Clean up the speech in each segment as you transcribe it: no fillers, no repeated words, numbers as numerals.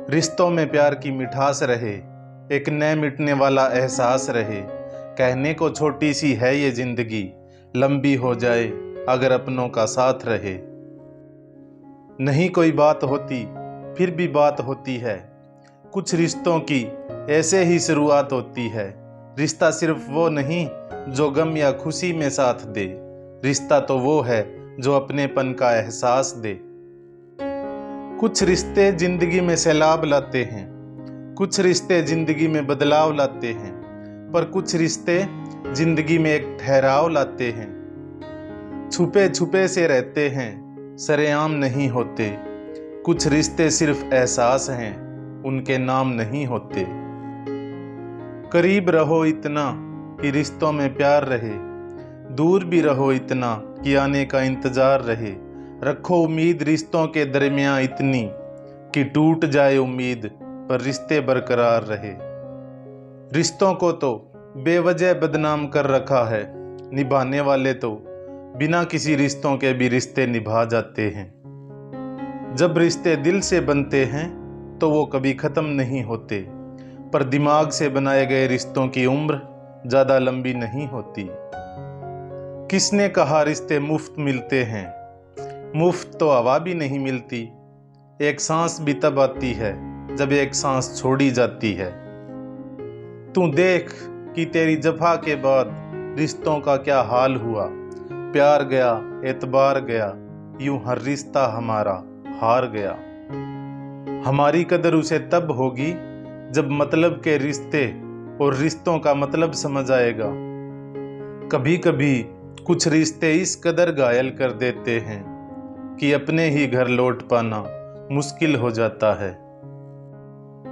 रिश्तों में प्यार की मिठास रहे, एक न मिटने वाला एहसास रहे। कहने को छोटी सी है ये जिंदगी, लंबी हो जाए अगर अपनों का साथ रहे। नहीं कोई बात होती फिर भी बात होती है, कुछ रिश्तों की ऐसे ही शुरुआत होती है। रिश्ता सिर्फ वो नहीं जो गम या खुशी में साथ दे, रिश्ता तो वो है जो अपनेपन का एहसास दे। कुछ रिश्ते जिंदगी में सैलाब लाते हैं, कुछ रिश्ते जिंदगी में बदलाव लाते हैं, पर कुछ रिश्ते जिंदगी में एक ठहराव लाते हैं। छुपे छुपे से रहते हैं, सरेआम नहीं होते। कुछ रिश्ते सिर्फ एहसास हैं, उनके नाम नहीं होते। करीब रहो इतना कि रिश्तों में प्यार रहे, दूर भी रहो इतना कि आने का इंतजार रहे। रखो उम्मीद रिश्तों के दरमियां इतनी कि टूट जाए उम्मीद पर रिश्ते बरकरार रहे। रिश्तों को तो बेवजह बदनाम कर रखा है, निभाने वाले तो बिना किसी रिश्तों के भी रिश्ते निभा जाते हैं। जब रिश्ते दिल से बनते हैं तो वो कभी खत्म नहीं होते, पर दिमाग से बनाए गए रिश्तों की उम्र ज्यादा लंबी नहीं होती। किसने कहा रिश्ते मुफ्त मिलते हैं? मुफ्त तो हवा भी नहीं मिलती। एक सांस भी तब आती है जब एक सांस छोड़ी जाती है। तू देख कि तेरी जफा के बाद रिश्तों का क्या हाल हुआ। प्यार गया, एतबार गया, यूं हर रिश्ता हमारा हार गया। हमारी कदर उसे तब होगी जब मतलब के रिश्ते और रिश्तों का मतलब समझ आएगा। कभी कभी कुछ रिश्ते इस कदर घायल कर देते हैं कि अपने ही घर लौट पाना मुश्किल हो जाता है।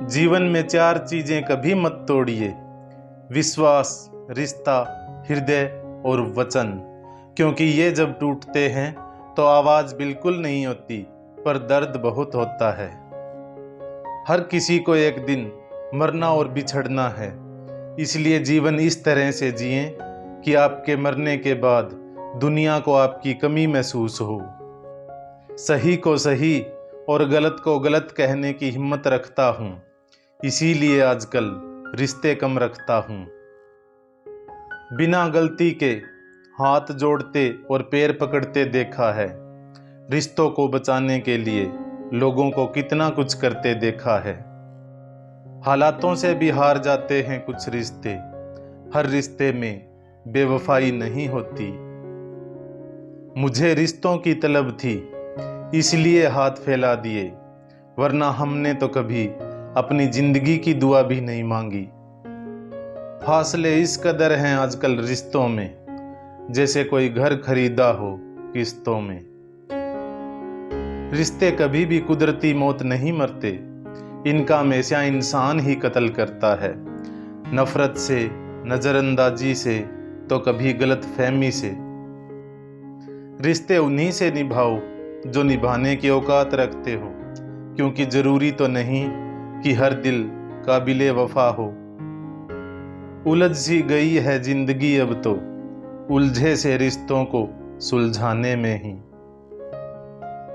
जीवन में 4 चीजें कभी मत तोड़िए, विश्वास, रिश्ता, हृदय और वचन। क्योंकि ये जब टूटते हैं तो आवाज बिल्कुल नहीं होती, पर दर्द बहुत होता है। हर किसी को एक दिन मरना और बिछड़ना है, इसलिए जीवन इस तरह से जिएं कि आपके मरने के बाद दुनिया को आपकी कमी महसूस हो। सही को सही और गलत को गलत कहने की हिम्मत रखता हूँ, इसीलिए आजकल रिश्ते कम रखता हूँ। बिना गलती के हाथ जोड़ते और पैर पकड़ते देखा है, रिश्तों को बचाने के लिए लोगों को कितना कुछ करते देखा है। हालातों से भी हार जाते हैं कुछ रिश्ते, हर रिश्ते में बेवफाई नहीं होती। मुझे रिश्तों की तलब थी इसलिए हाथ फैला दिए, वरना हमने तो कभी अपनी जिंदगी की दुआ भी नहीं मांगी। फासले इस कदर हैं आजकल रिश्तों में, जैसे कोई घर खरीदा हो किस्तों में। रिश्ते कभी भी कुदरती मौत नहीं मरते, इनका हमेशा इंसान ही कत्ल करता है। नफरत से, नजरअंदाजी से, तो कभी गलत फहमी से। रिश्ते उन्हीं से निभाओ जो निभाने की औकात रखते हो, क्योंकि जरूरी तो नहीं कि हर दिल काबिले वफा हो। उलझ सी गई है जिंदगी अब तो, उलझे से रिश्तों को सुलझाने में ही।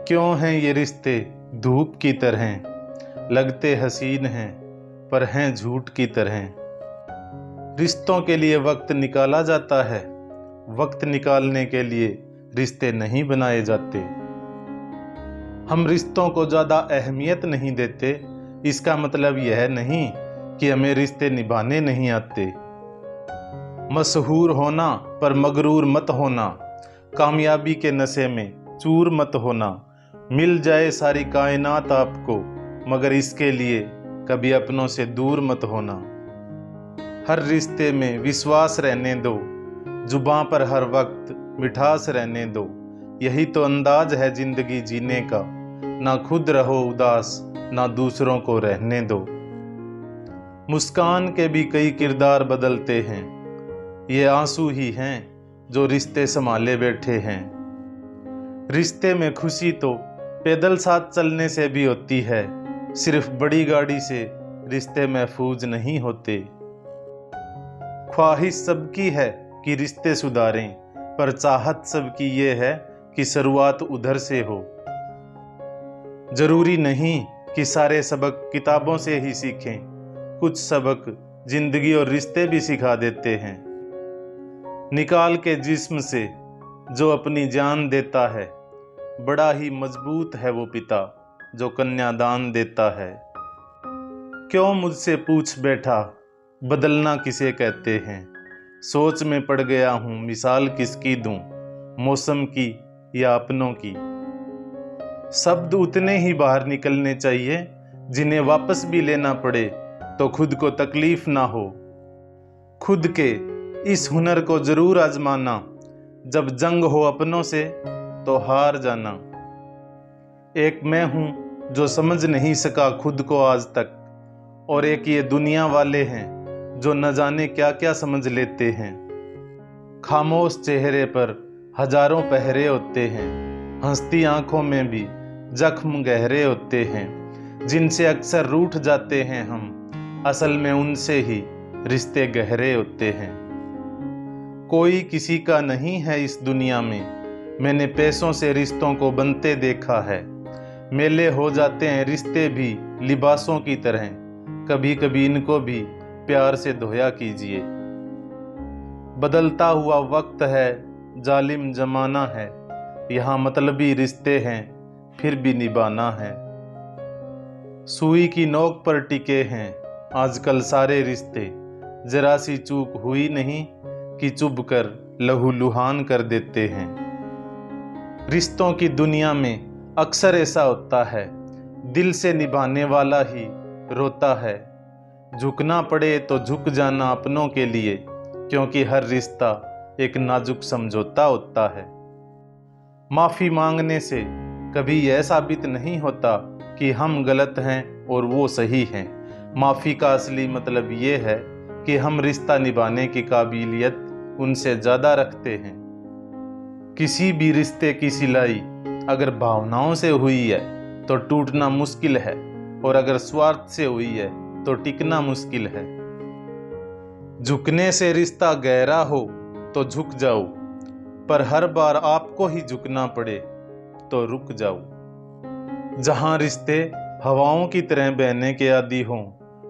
क्यों हैं ये रिश्ते धूप की तरह, लगते हसीन हैं पर हैं झूठ की तरह। रिश्तों के लिए वक्त निकाला जाता है, वक्त निकालने के लिए रिश्ते नहीं बनाए जाते। हम रिश्तों को ज़्यादा अहमियत नहीं देते, इसका मतलब यह नहीं कि हमें रिश्ते निभाने नहीं आते। मशहूर होना पर मगरूर मत होना, कामयाबी के नशे में चूर मत होना। मिल जाए सारी कायनात आपको, मगर इसके लिए कभी अपनों से दूर मत होना। हर रिश्ते में विश्वास रहने दो, जुबां पर हर वक्त मिठास रहने दो। यही तो अंदाज है जिंदगी जीने का, ना खुद रहो उदास ना दूसरों को रहने दो। मुस्कान के भी कई किरदार बदलते हैं, ये आंसू ही हैं जो रिश्ते संभाले बैठे हैं। रिश्ते में खुशी तो पैदल साथ चलने से भी होती है, सिर्फ बड़ी गाड़ी से रिश्ते महफूज नहीं होते। ख्वाहिश सबकी है कि रिश्ते सुधारें, पर चाहत सबकी ये है कि शुरुआत उधर से हो। जरूरी नहीं कि सारे सबक किताबों से ही सीखें, कुछ सबक जिंदगी और रिश्ते भी सिखा देते हैं। निकाल के जिस्म से जो अपनी जान देता है, बड़ा ही मजबूत है वो पिता जो कन्यादान देता है। क्यों मुझसे पूछ बैठा बदलना किसे कहते हैं, सोच में पड़ गया हूँ मिसाल किसकी दूं, मौसम की या अपनों की। शब्द उतने ही बाहर निकलने चाहिए जिन्हें वापस भी लेना पड़े तो खुद को तकलीफ ना हो। खुद के इस हुनर को जरूर आजमाना, जब जंग हो अपनों से तो हार जाना। एक मैं हूं जो समझ नहीं सका खुद को आज तक, और एक ये दुनिया वाले हैं जो न जाने क्या क्या समझ लेते हैं। खामोश चेहरे पर हजारों पहरे होते हैं, हंसती आंखों में भी जख्म गहरे होते हैं। जिनसे अक्सर रूठ जाते हैं हम, असल में उनसे ही रिश्ते गहरे होते हैं। कोई किसी का नहीं है इस दुनिया में, मैंने पैसों से रिश्तों को बनते देखा है। मेले हो जाते हैं रिश्ते भी लिबासों की तरह, कभी कभी इनको भी प्यार से धोया कीजिए। बदलता हुआ वक्त है, जालिम जमाना है, यहाँ मतलबी रिश्ते हैं फिर भी निभाना है। सुई की नोक पर टिके हैं आजकल सारे रिश्ते, जरा सी चूक हुई नहीं कि चुभ कर लहू लुहान कर देते हैं। रिश्तों की दुनिया में अक्सर ऐसा होता है, दिल से निभाने वाला ही रोता है। झुकना पड़े तो झुक जाना अपनों के लिए, क्योंकि हर रिश्ता एक नाजुक समझौता होता है। माफी मांगने से कभी यह साबित नहीं होता कि हम गलत हैं और वो सही हैं। माफी का असली मतलब ये है कि हम रिश्ता निभाने की काबिलियत उनसे ज्यादा रखते हैं। किसी भी रिश्ते की सिलाई अगर भावनाओं से हुई है तो टूटना मुश्किल है, और अगर स्वार्थ से हुई है तो टिकना मुश्किल है। झुकने से रिश्ता गहरा हो तो झुक जाओ, पर हर बार आपको ही झुकना पड़े तो रुक जाओ। जहां रिश्ते हवाओं की तरह बहने के आदी हों,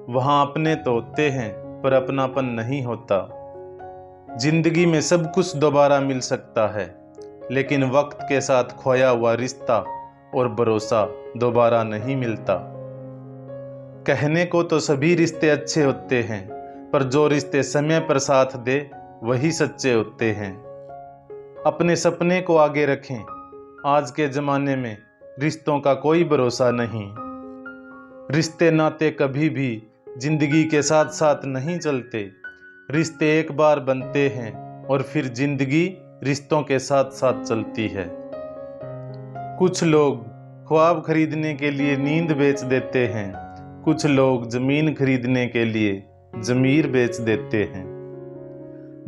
वहां अपने तो होते हैं पर अपनापन नहीं होता। जिंदगी में सब कुछ दोबारा मिल सकता है, लेकिन वक्त के साथ खोया हुआ रिश्ता और भरोसा दोबारा नहीं मिलता। कहने को तो सभी रिश्ते अच्छे होते हैं, पर जो रिश्ते समय पर साथ दे वही सच्चे होते हैं। अपने सपने को आगे रखें, आज के जमाने में रिश्तों का कोई भरोसा नहीं। रिश्ते नाते कभी भी जिंदगी के साथ साथ नहीं चलते। रिश्ते एक बार बनते हैं और फिर जिंदगी रिश्तों के साथ साथ चलती है। कुछ लोग ख्वाब खरीदने के लिए नींद बेच देते हैं, कुछ लोग जमीन खरीदने के लिए जमीर बेच देते हैं।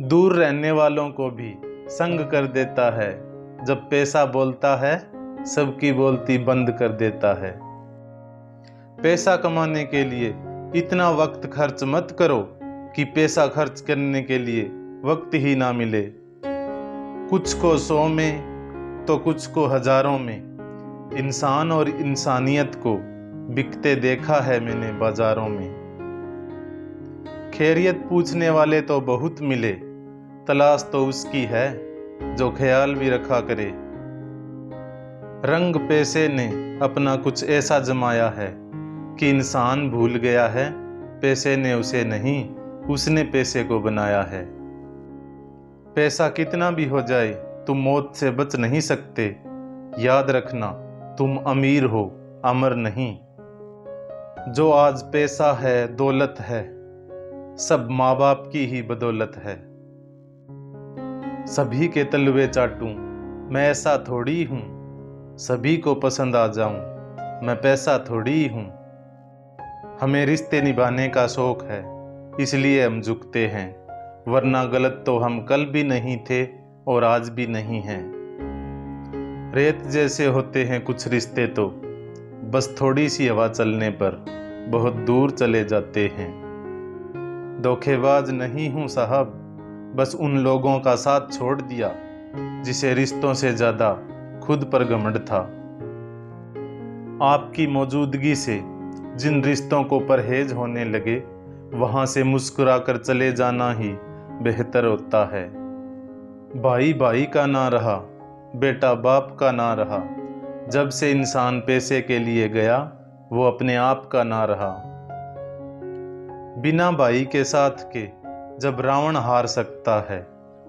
दूर रहने वालों को भी संग कर देता है, जब पैसा बोलता है सबकी बोलती बंद कर देता है। पैसा कमाने के लिए इतना वक्त खर्च मत करो कि पैसा खर्च करने के लिए वक्त ही ना मिले। कुछ को 100 में तो कुछ को हजारों में, इंसान और इंसानियत को बिकते देखा है मैंने बाजारों में। खैरियत पूछने वाले तो बहुत मिले, तलाश तो उसकी है जो ख्याल भी रखा करे। रंग पैसे ने अपना कुछ ऐसा जमाया है कि इंसान भूल गया है पैसे ने उसे नहीं, उसने पैसे को बनाया है। पैसा कितना भी हो जाए तुम मौत से बच नहीं सकते, याद रखना तुम अमीर हो अमर नहीं। जो आज पैसा है दौलत है, सब माँ बाप की ही बदौलत है। सभी के तलवे चाटूं मैं ऐसा थोड़ी हूँ, सभी को पसंद आ जाऊं मैं पैसा थोड़ी हूँ। हमें रिश्ते निभाने का शौक है इसलिए हम झुकते हैं, वरना गलत तो हम कल भी नहीं थे और आज भी नहीं हैं। रेत जैसे होते हैं कुछ रिश्ते तो बस थोड़ी सी हवा चलने पर बहुत दूर चले जाते हैं। धोखेबाज नहीं हूँ साहब, बस उन लोगों का साथ छोड़ दिया जिसे रिश्तों से ज्यादा खुद पर घमंड था। आपकी मौजूदगी से जिन रिश्तों को परहेज होने लगे वहां से मुस्कुरा कर चले जाना ही बेहतर होता है। भाई भाई का ना रहा, बेटा बाप का ना रहा, जब से इंसान पैसे के लिए गया वो अपने आप का ना रहा। बिना भाई के साथ के जब रावण हार सकता है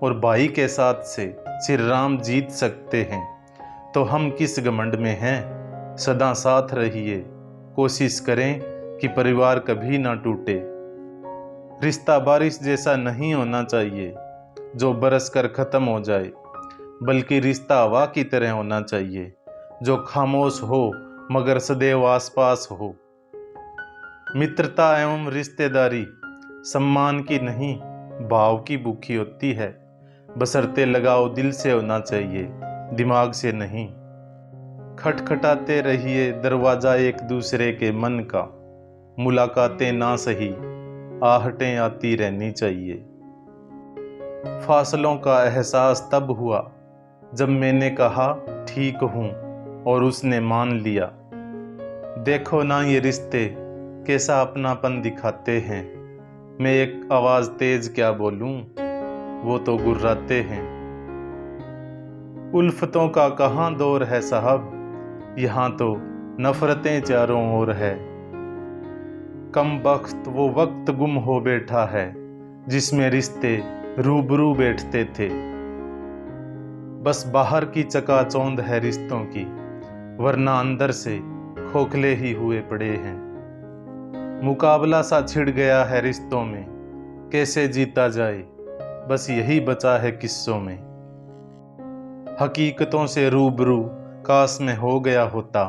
और भाई के साथ से श्री राम जीत सकते हैं, तो हम किस घमंड में हैं। सदा साथ रहिए, कोशिश करें कि परिवार कभी ना टूटे। रिश्ता बारिश जैसा नहीं होना चाहिए जो बरस कर ख़त्म हो जाए, बल्कि रिश्ता हवा की तरह होना चाहिए जो खामोश हो मगर सदैव आसपास हो। मित्रता एवं रिश्तेदारी सम्मान की नहीं, भाव की भूखी होती है। बशर्ते लगाव दिल से होना चाहिए, दिमाग से नहीं। खटखटाते रहिए दरवाज़ा एक दूसरे के मन का, मुलाकातें ना सही आहटें आती रहनी चाहिए। फासलों का एहसास तब हुआ जब मैंने कहा ठीक हूँ और उसने मान लिया। देखो ना ये रिश्ते कैसा अपनापन दिखाते हैं। मैं एक आवाज़ तेज क्या बोलूँ, वो तो गुर्राते हैं। उल्फतों का कहाँ दौर है साहब, यहाँ तो नफरतें चारों ओर है। कम वक्त वो वक्त गुम हो बैठा है जिसमें रिश्ते रूबरू बैठते थे। बस बाहर की चकाचौंध है रिश्तों की, वरना अंदर से खोखले ही हुए पड़े हैं। मुकाबला सा छिड़ गया है रिश्तों में, कैसे जीता जाए बस यही बचा है किस्सों में। हकीकतों से रूबरू काश में हो गया होता,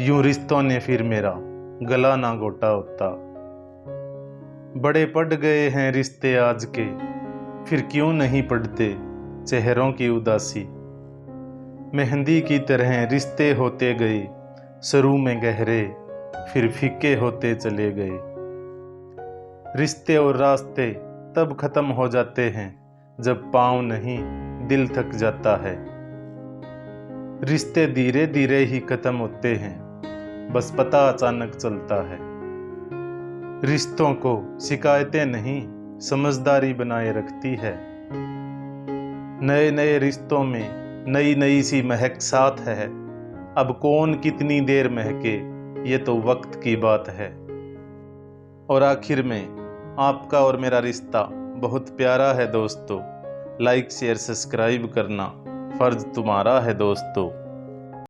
यूं रिश्तों ने फिर मेरा गला ना घोटा होता। बड़े पड़ गए हैं रिश्ते आज के, फिर क्यों नहीं पड़ते चेहरों की उदासी। मेहंदी की तरह रिश्ते होते गए, शुरू में गहरे फिर फीके होते चले गए। रिश्ते और रास्ते तब खत्म हो जाते हैं जब पाँव नहीं दिल थक जाता है। रिश्ते धीरे धीरे ही खत्म होते हैं, बस पता अचानक चलता है। रिश्तों को शिकायतें नहीं समझदारी बनाए रखती है। नए नए रिश्तों में नई नई सी महक साथ है। अब कौन कितनी देर महके ये तो वक्त की बात है। और आखिर में आपका और मेरा रिश्ता बहुत प्यारा है दोस्तों। लाइक शेयर सब्सक्राइब करना फर्ज तुम्हारा है दोस्तों।